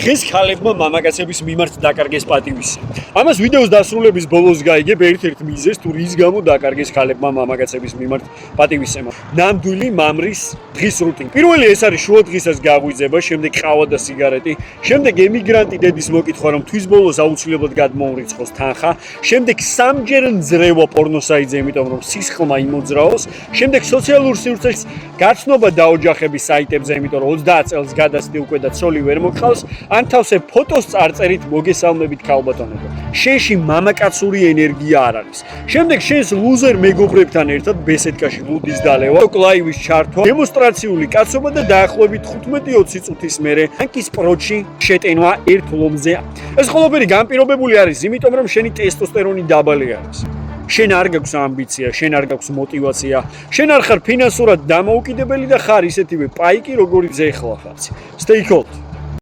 დღეს ქალებმა მამაკაცების მიმართ დაკარგეს პატივისი. ამას ვიდეოს დასრულების ბოლოს გაიგებ ერთ-ერთ მიზეზს თუ რის გამო დაკარგეს ქალებმა მამაკაცების მიმართ პატივისცემა. ნამდვილი მამრის დღის რუტინი. პირველი ეს არის შუადღისას გაღვიძება, შემდეგ ყავა და სიგარეტი, შემდეგ ემიგრანტი დედის მოკითხვა რომ თვის ბოლოს აუცილებლად გადმოურიცხოს თანხა, შემდეგ სამჯერ ნძრევა პორნოსაიტზე, იმიტომ რომ სისხლმა იმოძრაოს, შემდეგ სოციალურ სივრცეს გაცნობა დაოჯახების საიტებზე, იმიტომ რომ 30 წელს გადასდი უკვე და ცოლი ვერ მოგყავს, ან თავზე ფოტოს წარწერით მოგესალმებით ქალბატონებო. შენში მამაკაცური ენერგია არ არის. შემდეგ შენს ლუზერ მეგობრებთან ერთად ბესედკაში ლუდის დალევა, ლაივის ჩართვა, დემონსტრაციული კაცობა და დაახლოებით 15-20 წუთის მერე ანკის პროჩი შეტენვა ერთ ლომზე. ეს ყველაფერი განპირობებული არის, იმიტომ რომ შენი ტესტოსტერონი დაბალი არის. შენ არ გაქვს ამბიცია, შენ არ გაქვს мотиваცია, შენ არ ხარ ფინანსურად დამოუკიდებელი და ხარ ისეთივე პაიკი, როგორიც ეხლა ხარ. Stay cold.